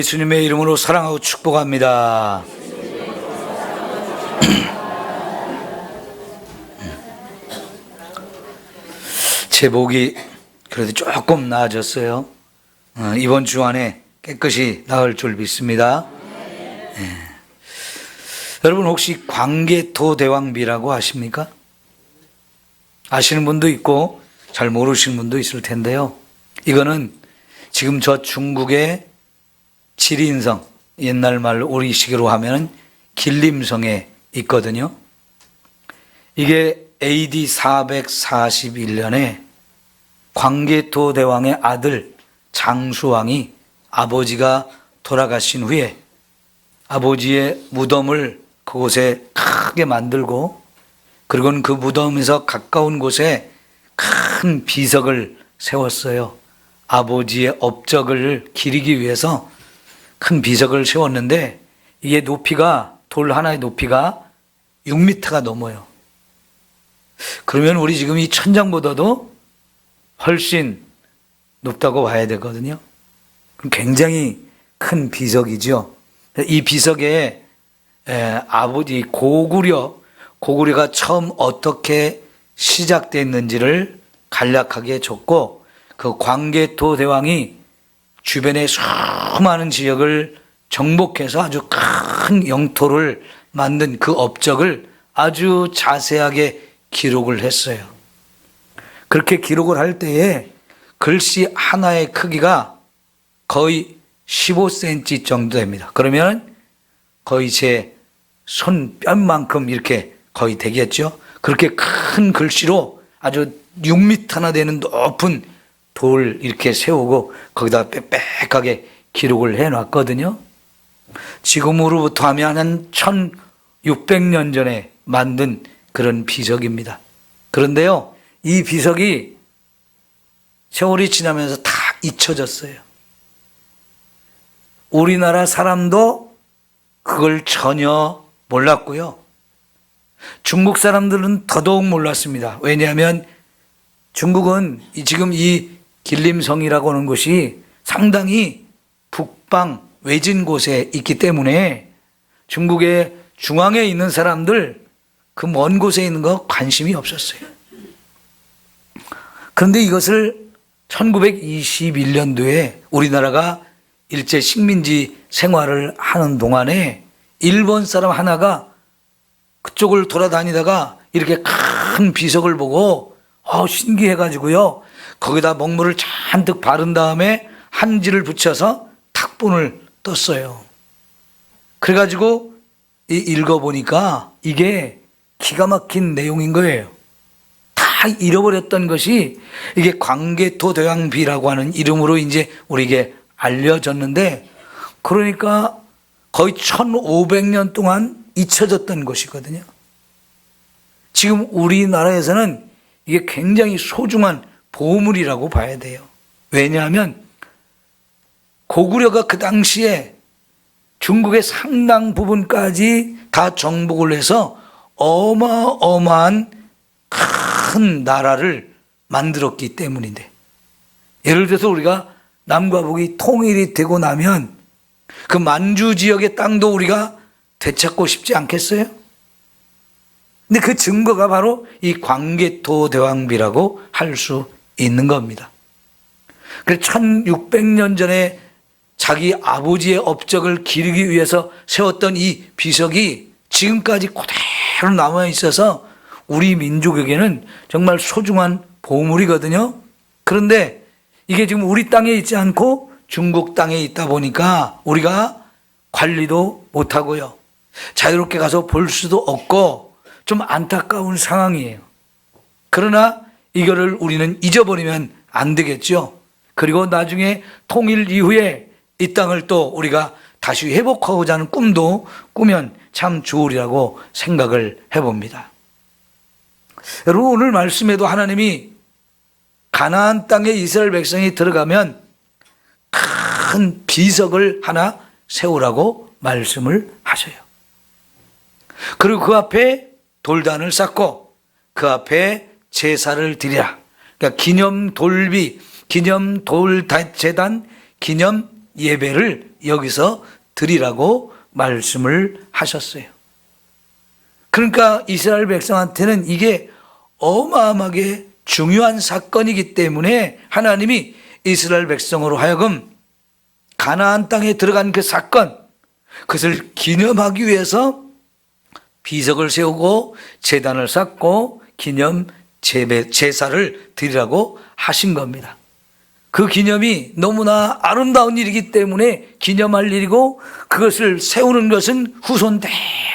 예수님의 이름으로 사랑하고 축복합니다. 제복이 그래도 조금 나아졌어요. 이번 주 안에 깨끗이 나을 줄 믿습니다. 여러분 혹시 광개토대왕비라고 아십니까? 아시는 분도 있고 잘 모르시는 분도 있을 텐데요. 이거는 지금 저 중국의 지린성, 옛날 말로 우리식으로 하면 길림성에 있거든요. 이게 AD 441년에 광개토대왕의 아들 장수왕이 아버지가 돌아가신 후에 아버지의 무덤을 그곳에 크게 만들고, 그리고는 그 무덤에서 가까운 곳에 큰 비석을 세웠어요. 아버지의 업적을 기리기 위해서 큰 비석을 세웠는데, 이게 높이가, 돌 하나의 높이가 6m가 넘어요. 그러면 우리 지금 이 천장보다도 훨씬 높다고 봐야 되거든요. 굉장히 큰 비석이죠. 이 비석에 아버지 고구려가 처음 어떻게 시작됐는지를 간략하게 적고, 그 광개토대왕이 주변의 수많은 지역을 정복해서 아주 큰 영토를 만든 그 업적을 아주 자세하게 기록을 했어요. 그렇게 기록을 할 때에 글씨 하나의 크기가 거의 15cm 정도 됩니다. 그러면 거의 제 손뼉만큼 이렇게 거의 되겠죠. 그렇게 큰 글씨로 아주 6m나 되는 높은 돌 이렇게 세우고 거기다 빽빽하게 기록을 해놨거든요. 지금으로부터 하면 한 1600년 전에 만든 그런 비석입니다. 그런데요, 이 비석이 세월이 지나면서 다 잊혀졌어요. 우리나라 사람도 그걸 전혀 몰랐고요. 중국 사람들은 더더욱 몰랐습니다. 왜냐하면 중국은 지금 이 길림성이라고 하는 곳이 상당히 북방 외진 곳에 있기 때문에 중국의 중앙에 있는 사람들, 그 먼 곳에 있는 거 관심이 없었어요. 그런데 이것을 1921년도에 우리나라가 일제 식민지 생활을 하는 동안에 일본 사람 하나가 그쪽을 돌아다니다가 이렇게 큰 비석을 보고 신기해가지고요, 거기다 먹물을 잔뜩 바른 다음에 한지를 붙여서 탁본을 떴어요. 그래가지고 읽어보니까 이게 기가 막힌 내용인 거예요. 다 잃어버렸던 것이 이게 광개토대왕비라고 하는 이름으로 이제 우리에게 알려졌는데, 그러니까 거의 1500년 동안 잊혀졌던 것이거든요. 지금 우리나라에서는 이게 굉장히 소중한 보물이라고 봐야 돼요. 왜냐하면 고구려가 그 당시에 중국의 상당 부분까지 다 정복을 해서 어마어마한 큰 나라를 만들었기 때문인데, 예를 들어서 우리가 남과 북이 통일이 되고 나면 그 만주 지역의 땅도 우리가 되찾고 싶지 않겠어요? 근데 그 증거가 바로 이 광개토대왕비라고 할 수 있는 겁니다. 그래서 1600년 전에 자기 아버지의 업적을 기리기 위해서 세웠던 이 비석이 지금까지 그대로 남아 있어서 우리 민족에게는 정말 소중한 보물이거든요. 그런데 이게 지금 우리 땅에 있지 않고 중국 땅에 있다 보니까 우리가 관리도 못하고요, 자유롭게 가서 볼 수도 없고 좀 안타까운 상황이에요. 그러나 이거를 우리는 잊어버리면 안 되겠죠. 그리고 나중에 통일 이후에 이 땅을 또 우리가 다시 회복하고자 하는 꿈도 꾸면 참 좋으리라고 생각을 해봅니다. 여러분, 오늘 말씀에도 하나님이 가나안 땅에 이스라엘 백성이 들어가면 큰 비석을 하나 세우라고 말씀을 하셔요. 그리고 그 앞에 돌단을 쌓고 그 앞에 제사를 드리라. 그러니까 기념 돌비, 기념 돌 재단, 기념 예배를 여기서 드리라고 말씀을 하셨어요. 그러니까 이스라엘 백성한테는 이게 어마어마하게 중요한 사건이기 때문에 하나님이 이스라엘 백성으로 하여금 가나안 땅에 들어간 그 사건, 그것을 기념하기 위해서 비석을 세우고 제단을 쌓고 기념 제사를 드리라고 하신 겁니다. 그 기념이 너무나 아름다운 일이기 때문에 기념할 일이고, 그것을 세우는 것은 후손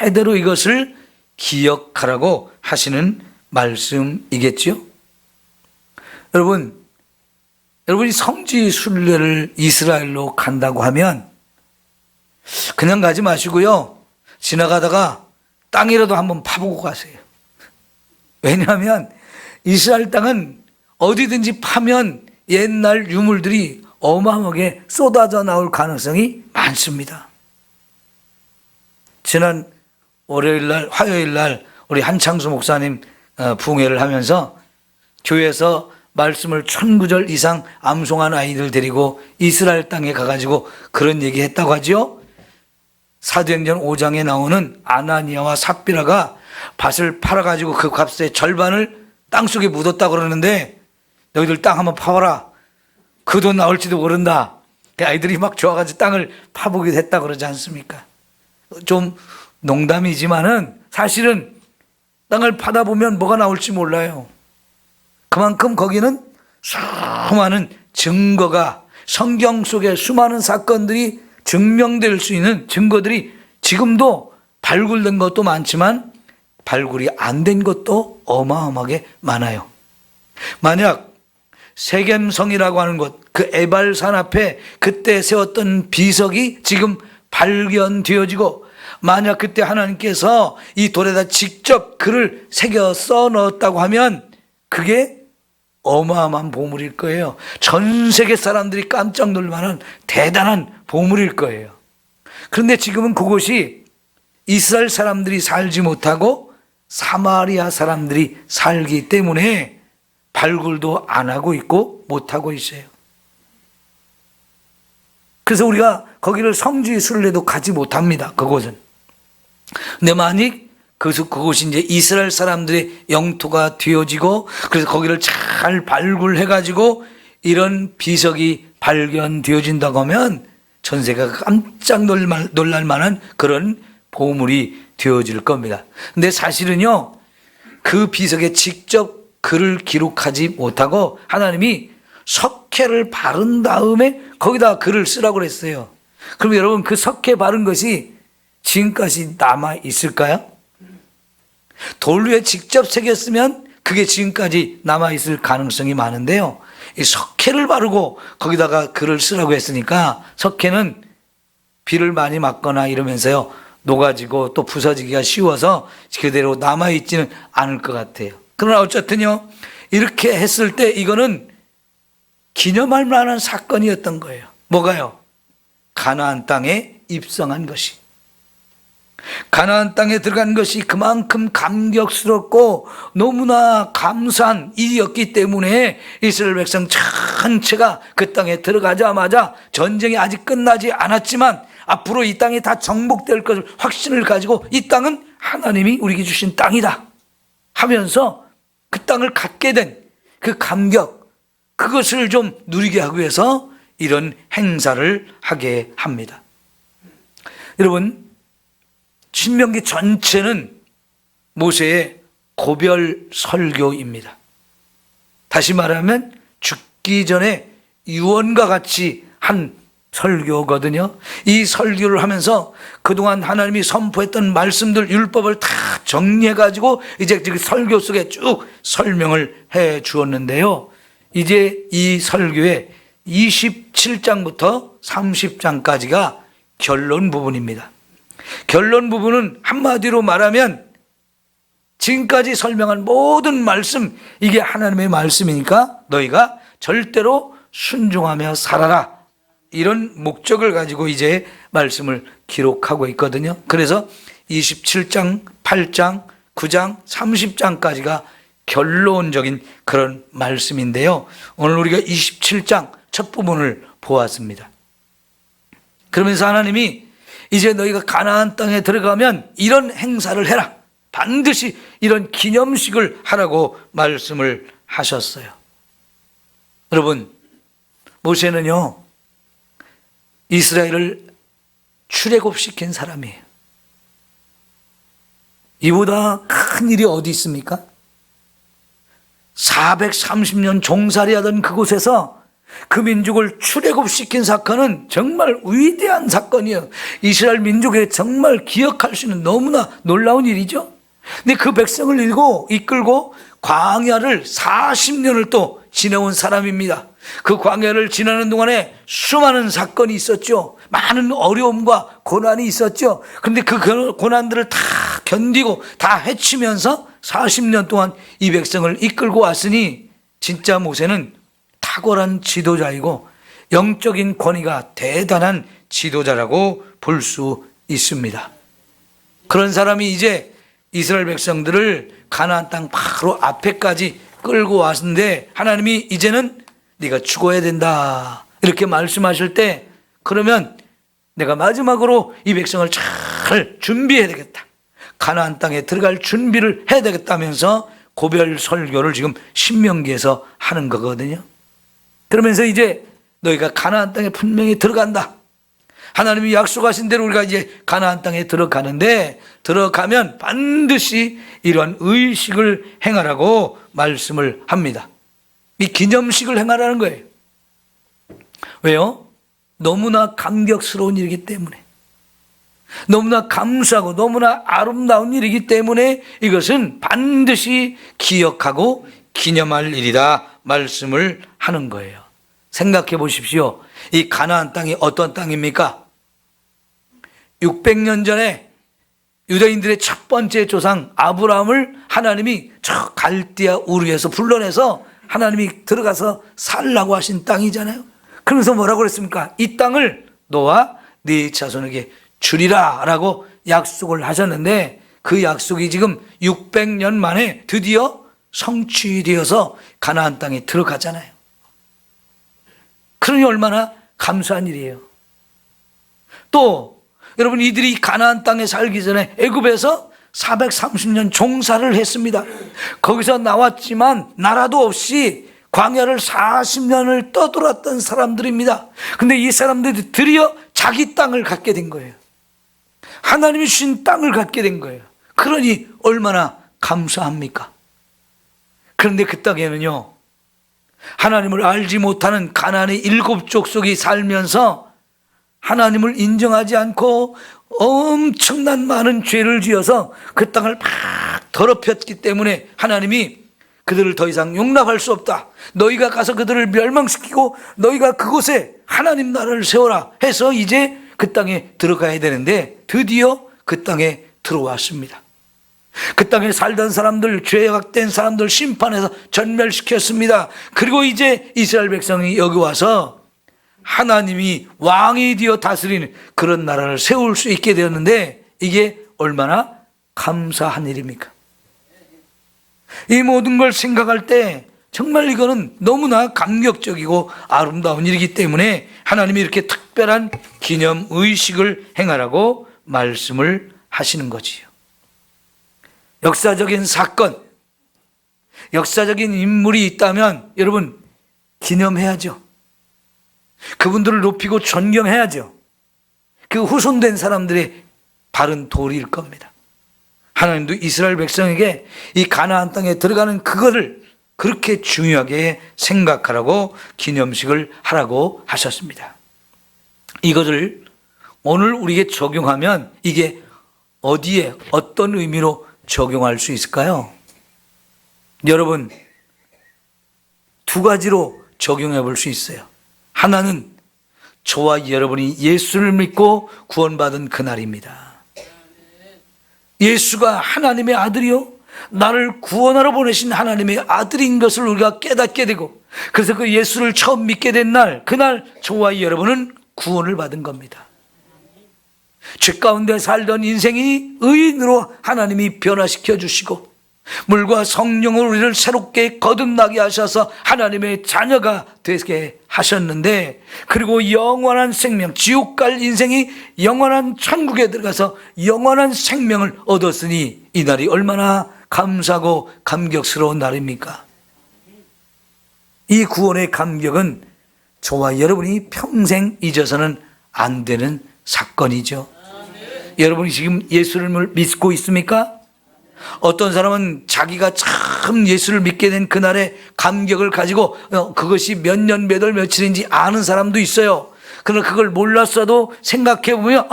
대대로 이것을 기억하라고 하시는 말씀이겠지요. 여러분이 성지 순례를 이스라엘로 간다고 하면 그냥 가지 마시고요, 지나가다가 땅이라도 한번 파보고 가세요. 왜냐하면 이스라엘 땅은 어디든지 파면 옛날 유물들이 어마어마하게 쏟아져 나올 가능성이 많습니다. 지난 화요일날 우리 한창수 목사님 부흥회를 하면서 교회에서 말씀을 1000구절 이상 암송한 아이들 데리고 이스라엘 땅에 가가지고 그런 얘기 했다고 하죠. 사도행전 5장에 나오는 아나니아와 삽비라가 밭을 팔아가지고 그 값의 절반을 땅속에 묻었다고 그러는데, 너희들 땅 한번 파봐라, 그 돈 나올지도 모른다. 아이들이 막 좋아가지고 땅을 파보기도 했다고 그러지 않습니까? 좀 농담이지만은 사실은 땅을 파다 보면 뭐가 나올지 몰라요. 그만큼 거기는 수많은 증거가, 성경 속에 수많은 사건들이 증명될 수 있는 증거들이 지금도 발굴된 것도 많지만 발굴이 안 된 것도 어마어마하게 많아요. 만약 세겜성이라고 하는 곳, 그 에발산 앞에 그때 세웠던 비석이 지금 발견되어지고, 만약 그때 하나님께서 이 돌에다 직접 글을 새겨 써 넣었다고 하면 그게 어마어마한 보물일 거예요. 전 세계 사람들이 깜짝 놀랄 만한 대단한 보물일 거예요. 그런데 지금은 그곳이 이스라엘 사람들이 살지 못하고 사마리아 사람들이 살기 때문에 발굴도 안 하고 있고 못하고 있어요. 그래서 우리가 거기를 성지 순례도 가지 못합니다. 그곳은. 근데 만약 그곳이 이제 이스라엘 사람들의 영토가 되어지고, 그래서 거기를 잘 발굴해가지고 이런 비석이 발견되어진다고 하면 전 세계가 깜짝 놀랄 만한 그런 보물이 되어질 겁니다. 근데 사실은요, 그 비석에 직접 글을 기록하지 못하고 하나님이 석회를 바른 다음에 거기다 글을 쓰라고 그랬어요. 그럼 여러분, 그 석회 바른 것이 지금까지 남아 있을까요? 돌 위에 직접 새겼으면 그게 지금까지 남아 있을 가능성이 많은데요, 이 석회를 바르고 거기다가 글을 쓰라고 했으니까 석회는 비를 많이 맞거나 이러면서요 녹아지고 또 부서지기가 쉬워서 그대로 남아있지는 않을 것 같아요. 그러나 어쨌든요, 이렇게 했을 때 이거는 기념할 만한 사건이었던 거예요. 뭐가요? 가나안 땅에 입성한 것이, 가나안 땅에 들어간 것이 그만큼 감격스럽고 너무나 감사한 일이었기 때문에 이스라엘 백성 전체가 그 땅에 들어가자마자 전쟁이 아직 끝나지 않았지만 앞으로 이 땅이 다 정복될 것을 확신을 가지고 이 땅은 하나님이 우리에게 주신 땅이다 하면서 그 땅을 갖게 된 그 감격, 그것을 좀 누리게 하기 위해서 이런 행사를 하게 합니다. 여러분, 신명기 전체는 모세의 고별 설교입니다. 다시 말하면 죽기 전에 유언과 같이 한 설교거든요. 이 설교를 하면서 그동안 하나님이 선포했던 말씀들, 율법을 다 정리해가지고 이제 그 설교 속에 쭉 설명을 해 주었는데요, 이제 이 설교의 27장부터 30장까지가 결론 부분입니다. 결론 부분은 한마디로 말하면 지금까지 설명한 모든 말씀, 이게 하나님의 말씀이니까 너희가 절대로 순종하며 살아라, 이런 목적을 가지고 이제 말씀을 기록하고 있거든요. 그래서 27장, 8장, 9장, 30장까지가 결론적인 그런 말씀인데요, 오늘 우리가 27장 첫 부분을 보았습니다. 그러면서 하나님이 이제 너희가 가나안 땅에 들어가면 이런 행사를 해라. 반드시 이런 기념식을 하라고 말씀을 하셨어요. 여러분, 모세는요, 이스라엘을 출애굽시킨 사람이에요. 이보다 큰 일이 어디 있습니까? 430년 종살이하던 그곳에서 그 민족을 출애굽시킨 사건은 정말 위대한 사건이에요. 이스라엘 민족에 정말 기억할 수 있는 너무나 놀라운 일이죠. 근데 그 백성을 이끌고 광야를 40년을 또 지내온 사람입니다. 그 광야를 지나는 동안에 수많은 사건이 있었죠. 많은 어려움과 고난이 있었죠. 그런데 그 고난들을 다 견디고 다 헤치면서 40년 동안 이 백성을 이끌고 왔으니 진짜 모세는 탁월한 지도자이고 영적인 권위가 대단한 지도자라고 볼 수 있습니다. 그런 사람이 이제 이스라엘 백성들을 가나안 땅 바로 앞에까지 끌고 왔는데 하나님이 이제는 네가 죽어야 된다 이렇게 말씀하실 때, 그러면 내가 마지막으로 이 백성을 잘 준비해야 되겠다, 가나안 땅에 들어갈 준비를 해야 되겠다면서 고별 설교를 지금 신명기에서 하는 거거든요. 그러면서 이제 너희가 가나안 땅에 분명히 들어간다, 하나님이 약속하신 대로 우리가 이제 가나안 땅에 들어가는데, 들어가면 반드시 이런 의식을 행하라고 말씀을 합니다. 이 기념식을 행하라는 거예요. 왜요? 너무나 감격스러운 일이기 때문에, 너무나 감사하고 너무나 아름다운 일이기 때문에 이것은 반드시 기억하고 기념할 일이다 말씀을 하는 거예요. 생각해 보십시오. 이 가나안 땅이 어떤 땅입니까? 600년 전에 유대인들의 첫 번째 조상 아브라함을 하나님이 저 갈대아 우르에서 불러내서 하나님이 들어가서 살라고 하신 땅이잖아요. 그러면서 뭐라고 그랬습니까? 이 땅을 너와 네 자손에게 주리라 라고 약속을 하셨는데, 그 약속이 지금 600년 만에 드디어 성취되어서 가나안 땅에 들어가잖아요. 그러니 얼마나 감사한 일이에요. 또 여러분, 이들이 가나안 땅에 살기 전에 애굽에서 430년 종살을 했습니다. 거기서 나왔지만 나라도 없이 광야를 40년을 떠돌았던 사람들입니다. 근데 이 사람들이 드디어 자기 땅을 갖게 된 거예요. 하나님이 주신 땅을 갖게 된 거예요. 그러니 얼마나 감사합니까? 그런데 그 땅에는요, 하나님을 알지 못하는 가나안의 7 족속이 살면서 하나님을 인정하지 않고 엄청난 많은 죄를 지어서 그 땅을 막 더럽혔기 때문에 하나님이 그들을 더 이상 용납할 수 없다, 너희가 가서 그들을 멸망시키고 너희가 그곳에 하나님 나라를 세워라 해서 이제 그 땅에 들어가야 되는데, 드디어 그 땅에 들어왔습니다. 그 땅에 살던 사람들, 죄악된 사람들 심판해서 전멸시켰습니다. 그리고 이제 이스라엘 백성이 여기 와서 하나님이 왕이 되어 다스리는 그런 나라를 세울 수 있게 되었는데, 이게 얼마나 감사한 일입니까? 이 모든 걸 생각할 때 정말 이거는 너무나 감격적이고 아름다운 일이기 때문에 하나님이 이렇게 특별한 기념 의식을 행하라고 말씀을 하시는 거지요. 역사적인 사건, 역사적인 인물이 있다면 여러분 기념해야죠. 그분들을 높이고 존경해야죠. 그 후손된 사람들의 바른 도리일 겁니다. 하나님도 이스라엘 백성에게 이 가나안 땅에 들어가는 그거를 그렇게 중요하게 생각하라고 기념식을 하라고 하셨습니다. 이것을 오늘 우리에게 적용하면 이게 어디에 어떤 의미로 적용할 수 있을까요? 여러분, 2가지로 적용해 볼 수 있어요. 하나는 저와 여러분이 예수를 믿고 구원받은 그날입니다. 예수가 하나님의 아들이요, 나를 구원하러 보내신 하나님의 아들인 것을 우리가 깨닫게 되고, 그래서 그 예수를 처음 믿게 된 날, 그날 저와 여러분은 구원을 받은 겁니다. 죄 가운데 살던 인생이 의인으로 하나님이 변화시켜 주시고, 물과 성령으로 우리를 새롭게 거듭나게 하셔서 하나님의 자녀가 되게 하셨는데, 그리고 영원한 생명, 지옥 갈 인생이 영원한 천국에 들어가서 영원한 생명을 얻었으니 이 날이 얼마나 감사하고 감격스러운 날입니까? 이 구원의 감격은 저와 여러분이 평생 잊어서는 안 되는 사건이죠. 여러분이 지금 예수를 믿고 있습니까? 어떤 사람은 자기가 참 예수를 믿게 된 그날의 감격을 가지고 그것이 몇 년, 몇 월, 며칠인지 아는 사람도 있어요. 그러나 그걸 몰랐어도 생각해 보면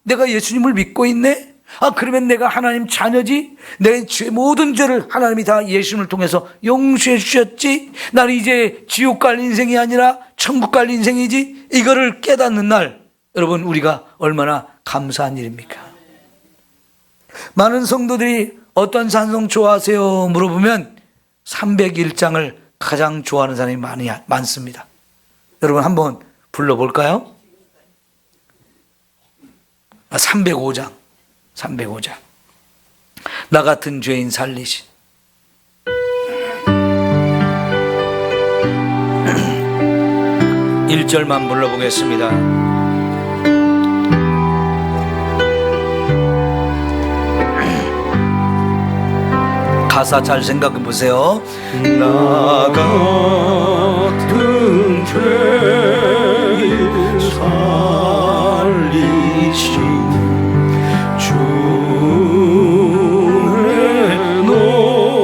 내가 예수님을 믿고 있네? 그러면 내가 하나님 자녀지? 내 모든 죄를 하나님이 다 예수님을 통해서 용서해 주셨지? 나는 이제 지옥 갈 인생이 아니라 천국 갈 인생이지? 이거를 깨닫는 날, 여러분, 우리가 얼마나 감사한 일입니까? 많은 성도들이 어떤 찬송 좋아하세요? 물어보면 301장을 가장 좋아하는 사람이 많습니다. 여러분 한번 불러볼까요? 305장. 나 같은 죄인 살리신. 일절만 불러보겠습니다. 가사 잘 생각해 보세요. 나 같은 죄인 살리신 주의 놀라운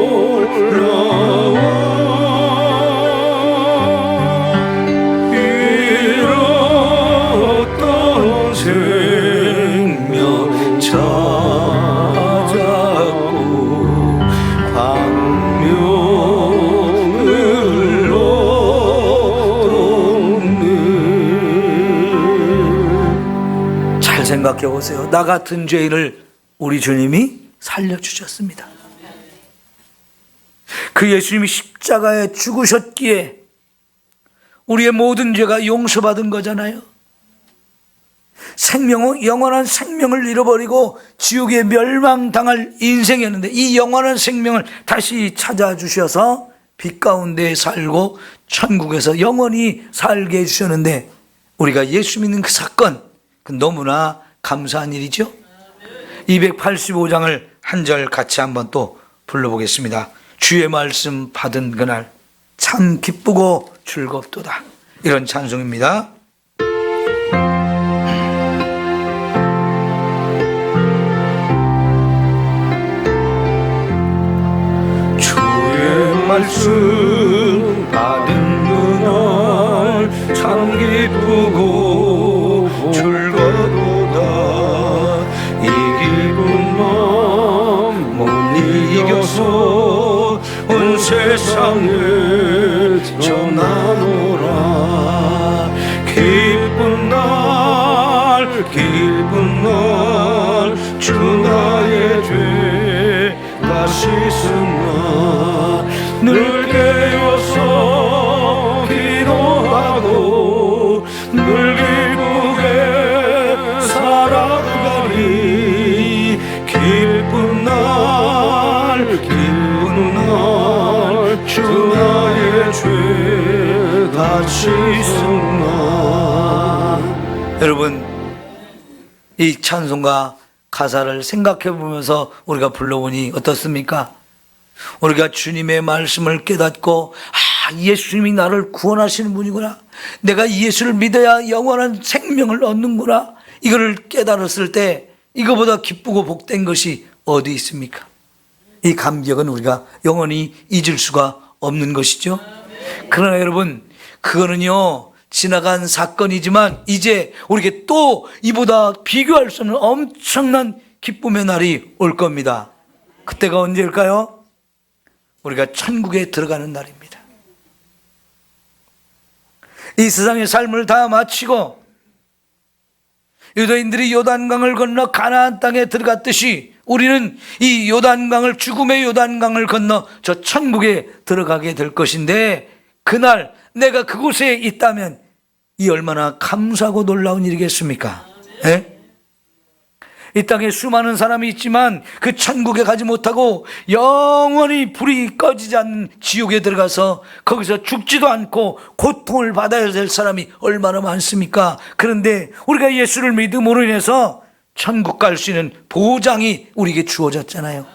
잃었던 생명 찾았고 광명을 얻는. 잘 생각해 보세요. 나 같은 죄인을 우리 주님이 살려주셨습니다. 그 예수님이 십자가에 죽으셨기에 우리의 모든 죄가 용서받은 거잖아요. 영원한 생명을 잃어버리고 지옥에 멸망당할 인생이었는데 이 영원한 생명을 다시 찾아주셔서 빛 가운데 살고 천국에서 영원히 살게 해주셨는데, 우리가 예수 믿는 그 사건, 그 너무나 감사한 일이죠. 285장을 한 절 같이 한번 또 불러보겠습니다. 주의 말씀 받은 그날 참 기쁘고 즐겁도다. 이런 찬송입니다. 주의 말씀 받은 그날 참 기쁘고 즐거도다. 이 기쁜 마음 못 이겨서 온 세상에 전하노라. 기쁜 날 주 나의 죄 다 씻으나 늘 깨어서 기도하고 늘 기쁘게 살아가리. 기쁜 날 주 나의 죄 다 씻으나. 여러분, 이 찬송가 가사를 생각해 보면서 우리가 불러보니 어떻습니까? 우리가 주님의 말씀을 깨닫고 예수님이 나를 구원하시는 분이구나, 내가 예수를 믿어야 영원한 생명을 얻는구나, 이거를 깨달았을 때 이거보다 기쁘고 복된 것이 어디 있습니까? 이 감격은 우리가 영원히 잊을 수가 없는 것이죠. 그러나 여러분, 그거는요 지나간 사건이지만 이제 우리에게 또 이보다 비교할 수 없는 엄청난 기쁨의 날이 올 겁니다. 그때가 언제일까요? 우리가 천국에 들어가는 날입니다. 이 세상의 삶을 다 마치고 유대인들이 요단강을 건너 가나안 땅에 들어갔듯이 우리는 이 요단강을, 죽음의 요단강을 건너 저 천국에 들어가게 될 것인데, 그날 내가 그곳에 있다면 이 얼마나 감사하고 놀라운 일이겠습니까? 예? 이 땅에 수많은 사람이 있지만 그 천국에 가지 못하고 영원히 불이 꺼지지 않는 지옥에 들어가서 거기서 죽지도 않고 고통을 받아야 될 사람이 얼마나 많습니까? 그런데 우리가 예수를 믿음으로 인해서 천국 갈 수 있는 보장이 우리에게 주어졌잖아요.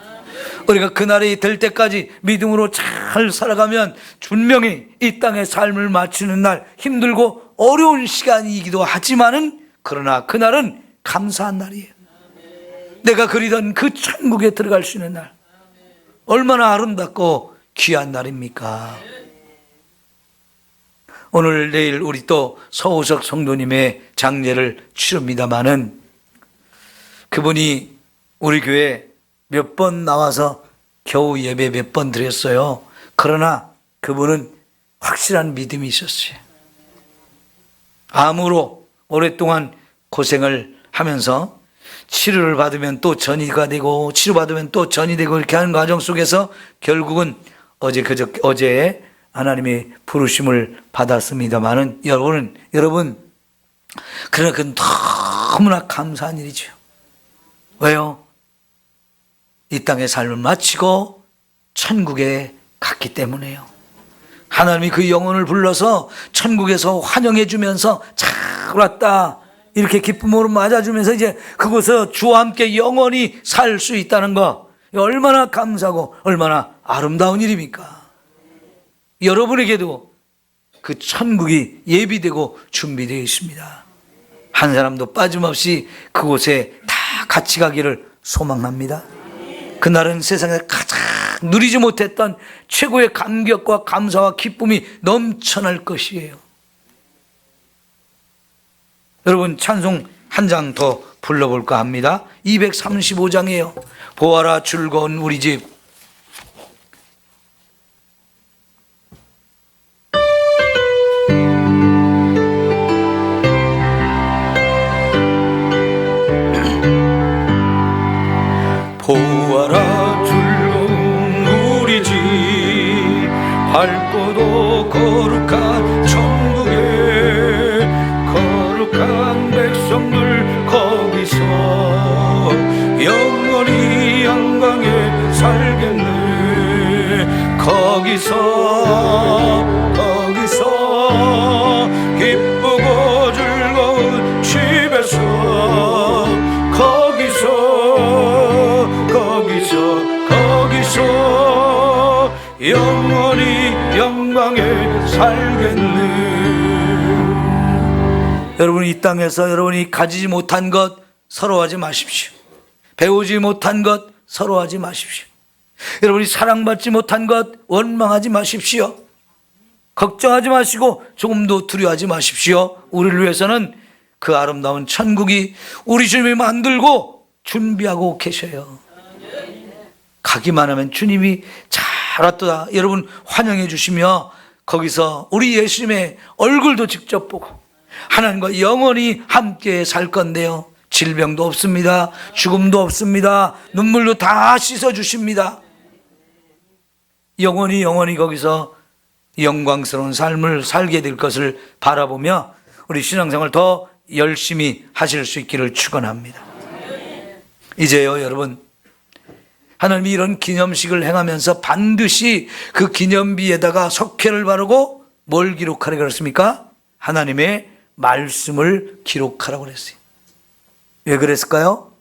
우리가 그날이 될 때까지 믿음으로 잘 살아가면 분명히 이 땅의 삶을 마치는 날 힘들고 어려운 시간이기도 하지만은 그러나 그날은 감사한 날이에요. 내가 그리던 그 천국에 들어갈 수 있는 날, 얼마나 아름답고 귀한 날입니까? 오늘 내일 우리 또 서우석 성도님의 장례를 치릅니다마는 그분이 우리 교회 몇 번 나와서 겨우 예배 몇 번 드렸어요. 그러나 그분은 확실한 믿음이 있었어요. 암으로 오랫동안 고생을 하면서 치료를 받으면 또 전이가 되고 치료받으면 또 전이 되고 이렇게 하는 과정 속에서 결국은 어제 하나님의 부르심을 받았습니다마는 여러분 그러나 그건 너무나 감사한 일이죠. 왜요? 이 땅의 삶을 마치고 천국에 갔기 때문에요. 하나님이 그 영혼을 불러서 천국에서 환영해 주면서 잘 왔다 이렇게 기쁨으로 맞아주면서 이제 그곳에서 주와 함께 영원히 살 수 있다는 거, 얼마나 감사하고 얼마나 아름다운 일입니까? 여러분에게도 그 천국이 예비되고 준비되어 있습니다. 한 사람도 빠짐없이 그곳에 다 같이 가기를 소망합니다. 그날은 세상에 가장 누리지 못했던 최고의 감격과 감사와 기쁨이 넘쳐날 것이에요. 여러분 찬송 한 장 더 불러볼까 합니다. 235장이에요. 보아라 즐거운 우리 집. 보아라 즐거운 우리 집 밝고도 거룩한 천국에 거룩한 백성들 거기서 영원히 영광에 살겠네. 거기서 기쁘고 즐거운 집에서 거기서 영원히 영광에 살겠네. 여러분 이 땅에서 여러분이 가지지 못한 것 서러워하지 마십시오. 배우지 못한 것 서러워하지 마십시오. 여러분이 사랑받지 못한 것 원망하지 마십시오. 걱정하지 마시고 조금도 두려워하지 마십시오. 우리를 위해서는 그 아름다운 천국이 우리 주님이 만들고 준비하고 계셔요. 가기만 하면 주님이 잘 왔다 여러분 환영해 주시며 거기서 우리 예수님의 얼굴도 직접 보고 하나님과 영원히 함께 살 건데요. 질병도 없습니다. 죽음도 없습니다. 눈물도 다 씻어 주십니다. 영원히 거기서 영광스러운 삶을 살게 될 것을 바라보며 우리 신앙생활 더 열심히 하실 수 있기를 축원합니다. 이제요 여러분, 하나님이 이런 기념식을 행하면서 반드시 그 기념비에다가 석회를 바르고 뭘 기록하라고 그랬습니까? 하나님의 말씀을 기록하라고 그랬어요. 왜 그랬을까요?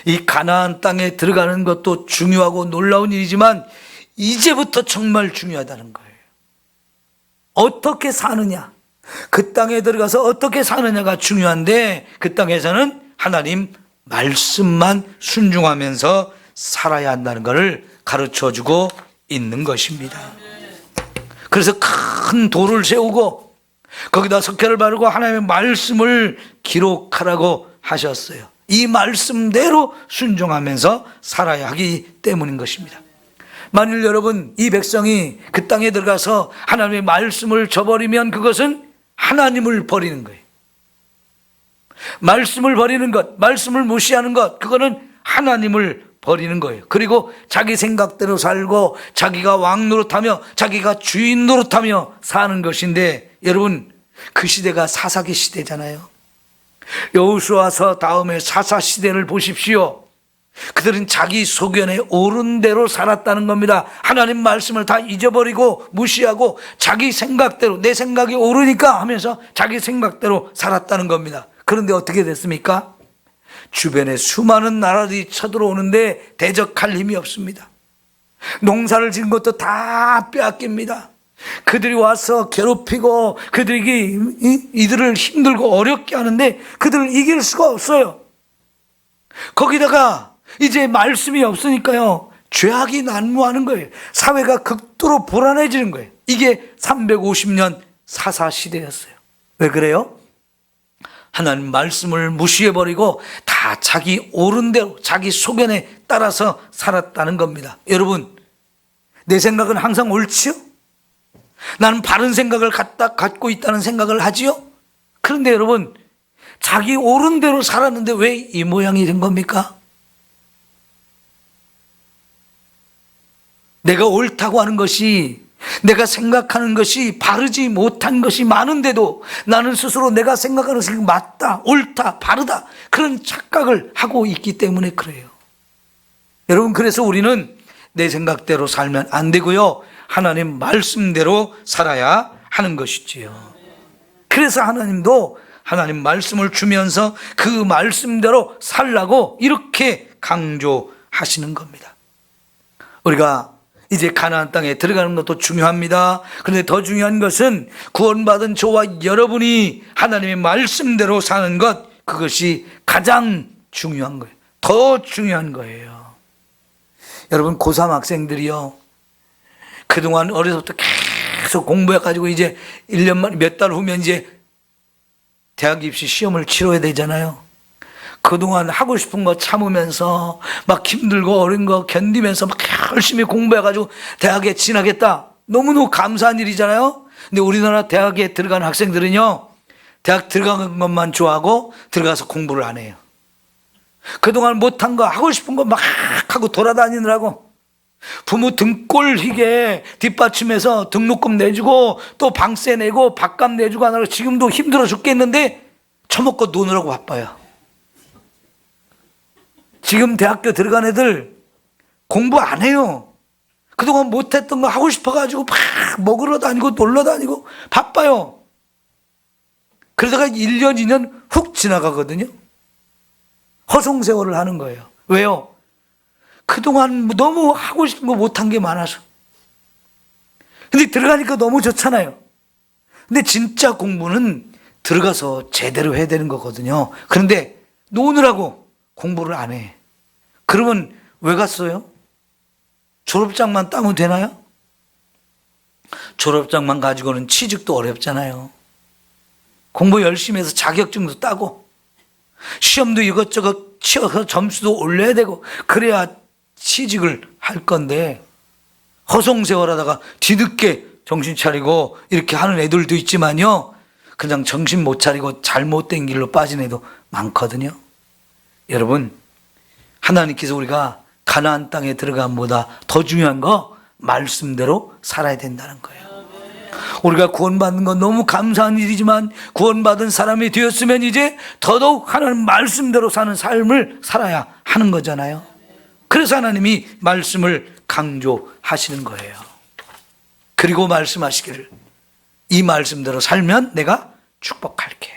이 가나안 땅에 들어가는 것도 중요하고 놀라운 일이지만 이제부터 정말 중요하다는 거예요. 어떻게 사느냐, 그 땅에 들어가서 어떻게 사느냐가 중요한데 그 땅에서는 하나님 말씀만 순종하면서 살아야 한다는 것을 가르쳐주고 있는 것입니다. 그래서 큰 돌을 세우고 거기다 석회를 바르고 하나님의 말씀을 기록하라고 하셨어요. 이 말씀대로 순종하면서 살아야 하기 때문인 것입니다. 만일 여러분 이 백성이 그 땅에 들어가서 하나님의 말씀을 저버리면 그것은 하나님을 버리는 거예요. 말씀을 버리는 것, 말씀을 무시하는 것, 그거는 하나님을 버리는 거예요. 그리고 자기 생각대로 살고 자기가 왕 노릇하며 자기가 주인 노릇하며 사는 것인데 여러분 그 시대가 사사기 시대잖아요. 여호수아서 다음에 사사 시대를 보십시오. 그들은 자기 소견에 옳은 대로 살았다는 겁니다. 하나님 말씀을 다 잊어버리고 무시하고 자기 생각대로, 내 생각이 옳으니까 하면서 자기 생각대로 살았다는 겁니다. 그런데 어떻게 됐습니까? 주변에 수많은 나라들이 쳐들어오는데 대적할 힘이 없습니다. 농사를 지은 것도 다 빼앗깁니다. 그들이 와서 괴롭히고 그들에게 이들을 힘들고 어렵게 하는데 그들을 이길 수가 없어요. 거기다가 이제 말씀이 없으니까요, 죄악이 난무하는 거예요. 사회가 극도로 불안해지는 거예요. 이게 350년 사사 시대였어요. 왜 그래요? 하나님 말씀을 무시해버리고 다 자기 옳은 대로 자기 소견에 따라서 살았다는 겁니다. 여러분, 내 생각은 항상 옳지요? 나는 바른 생각을 갖고 있다는 생각을 하지요? 그런데 여러분, 자기 옳은 대로 살았는데 왜 이 모양이 된 겁니까? 내가 옳다고 하는 것이, 내가 생각하는 것이 바르지 못한 것이 많은데도 나는 스스로 내가 생각하는 것이 맞다, 옳다, 바르다, 그런 착각을 하고 있기 때문에 그래요. 여러분, 그래서 우리는 내 생각대로 살면 안 되고요, 하나님 말씀대로 살아야 하는 것이지요. 그래서 하나님도 하나님 말씀을 주면서 그 말씀대로 살라고 이렇게 강조하시는 겁니다. 우리가 이제 가나안 땅에 들어가는 것도 중요합니다. 그런데 더 중요한 것은 구원받은 저와 여러분이 하나님의 말씀대로 사는 것, 그것이 가장 중요한 거예요. 더 중요한 거예요. 여러분, 고3 학생들이요, 그동안 어려서부터 계속 공부해가지고 이제 1년만 몇 달 후면 이제 대학 입시 시험을 치러야 되잖아요. 그동안 하고 싶은 거 참으면서 막 힘들고 어려운 거 견디면서 막 열심히 공부해가지고 대학에 진학했다. 너무너무 감사한 일이잖아요. 근데 우리나라 대학에 들어간 학생들은요, 대학 들어간 것만 좋아하고 들어가서 공부를 안 해요. 그동안 못한 거, 하고 싶은 거 막 하고 돌아다니느라고 부모 등골 희게 뒷받침해서 등록금 내주고 또 방세 내고 밥값 내주고 하느라 지금도 힘들어 죽겠는데 처먹고 노느라고 바빠요. 지금 대학교 들어간 애들 공부 안 해요. 그동안 못했던 거 하고 싶어가지고 막 먹으러 다니고 놀러 다니고 바빠요. 그러다가 1년, 2년 훅 지나가거든요. 허송세월을 하는 거예요. 왜요? 그동안 너무 하고 싶은 거 못한 게 많아서. 근데 들어가니까 너무 좋잖아요. 근데 진짜 공부는 들어가서 제대로 해야 되는 거거든요. 그런데 노느라고 공부를 안 해. 그러면 왜 갔어요? 졸업장만 따면 되나요? 졸업장만 가지고는 취직도 어렵잖아요. 공부 열심히 해서 자격증도 따고 시험도 이것저것 치어서 점수도 올려야 되고 그래야 취직을 할 건데, 허송세월하다가 뒤늦게 정신 차리고 이렇게 하는 애들도 있지만요, 그냥 정신 못 차리고 잘못된 길로 빠진 애도 많거든요. 여러분, 하나님께서 우리가 가나안 땅에 들어감보다 더 중요한 거 말씀대로 살아야 된다는 거예요. 우리가 구원받는 건 너무 감사한 일이지만 구원받은 사람이 되었으면 이제 더더욱 하나님 말씀대로 사는 삶을 살아야 하는 거잖아요. 그래서 하나님이 말씀을 강조하시는 거예요. 그리고 말씀하시기를, 이 말씀대로 살면 내가 축복할게.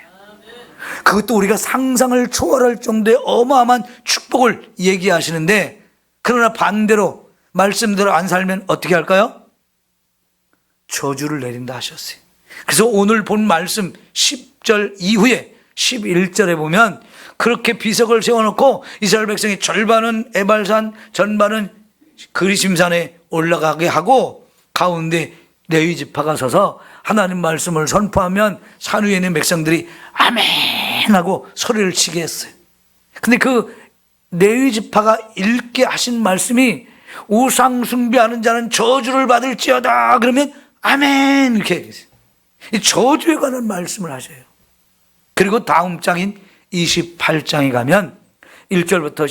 그것도 우리가 상상을 초월할 정도의 어마어마한 축복을 얘기하시는데, 그러나 반대로 말씀대로 안 살면 어떻게 할까요? 저주를 내린다 하셨어요. 그래서 오늘 본 말씀 10절 이후에 11절에 보면 그렇게 비석을 세워놓고 이스라엘 백성이 절반은 에발산, 전반은 그리심산에 올라가게 하고 가운데 레위 지파가 서서 하나님 말씀을 선포하면 산 위에 있는 백성들이 아멘 하고 소리를 치게 했어요. 근데 그 레위 지파가 읽게 하신 말씀이 우상 숭배하는 자는 저주를 받을지어다, 그러면 아멘 이렇게 얘기했어요. 이 저주에 관한 말씀을 하셔요. 그리고 다음 장인 28장에 가면 1절부터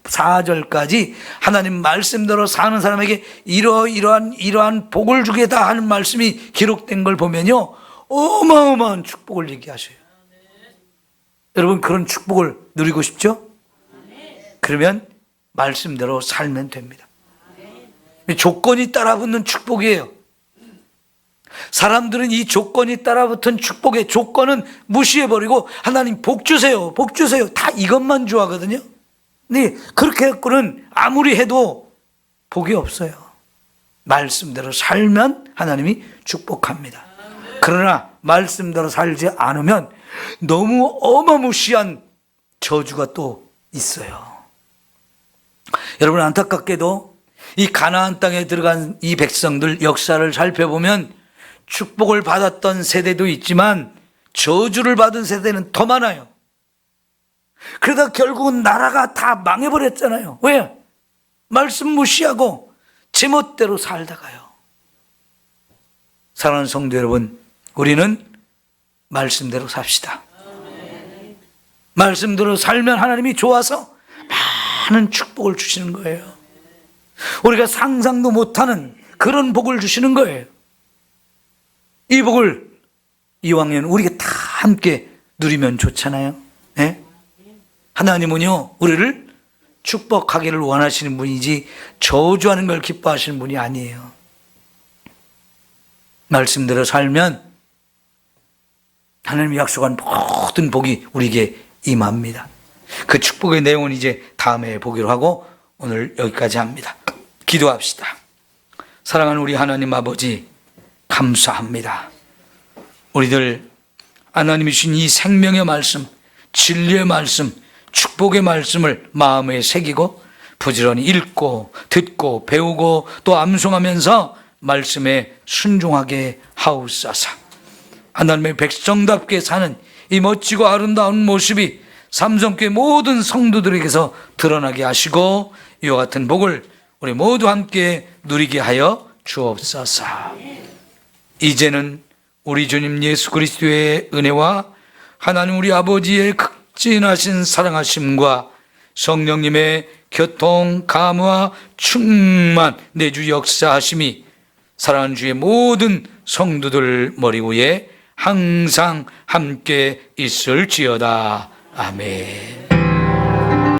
14절까지 하나님 말씀대로 사는 사람에게 이러한 복을 주겠다 하는 말씀이 기록된 걸 보면요, 어마어마한 축복을 얘기하셔요. 여러분 그런 축복을 누리고 싶죠? 그러면 말씀대로 살면 됩니다. 조건이 따라붙는 축복이에요. 사람들은 이 조건이 따라붙은 축복의 조건은 무시해버리고 하나님 복 주세요, 복 주세요, 다 이것만 좋아하거든요. 근데 그렇게 해서는 아무리 해도 복이 없어요. 말씀대로 살면 하나님이 축복합니다. 그러나 말씀대로 살지 않으면 너무 어마무시한 저주가 또 있어요. 여러분 안타깝게도 이 가나안 땅에 들어간 이 백성들 역사를 살펴보면 축복을 받았던 세대도 있지만 저주를 받은 세대는 더 많아요. 그러다 결국은 나라가 다 망해버렸잖아요. 왜? 말씀 무시하고 제멋대로 살다가요. 사랑하는 성도 여러분, 우리는 말씀대로 삽시다. 말씀대로 살면 하나님이 좋아서 많은 축복을 주시는 거예요. 우리가 상상도 못하는 그런 복을 주시는 거예요. 이 복을 이왕이면 우리가 다 함께 누리면 좋잖아요. 네? 하나님은요 우리를 축복하기를 원하시는 분이지 저주하는 걸 기뻐하시는 분이 아니에요. 말씀대로 살면 하나님이 약속한 모든 복이 우리에게 임합니다. 그 축복의 내용은 이제 다음에 보기로 하고 오늘 여기까지 합니다. 기도합시다. 사랑하는 우리 하나님 아버지, 감사합니다. 우리들 하나님이 주신 이 생명의 말씀, 진리의 말씀, 축복의 말씀을 마음에 새기고 부지런히 읽고 듣고 배우고 또 암송하면서 말씀에 순종하게 하옵소서. 하나님의 백성답게 사는 이 멋지고 아름다운 모습이 삼성교회 모든 성도들에게서 드러나게 하시고 이와 같은 복을 우리 모두 함께 누리게 하여 주옵소서. 이제는 우리 주님 예수 그리스도의 은혜와 하나님 우리 아버지의 극진하신 사랑하심과 성령님의 교통, 감화, 충만, 내주 역사하심이 사랑하는 주의 모든 성도들 머리 위에 항상 함께 있을지어다. 아멘.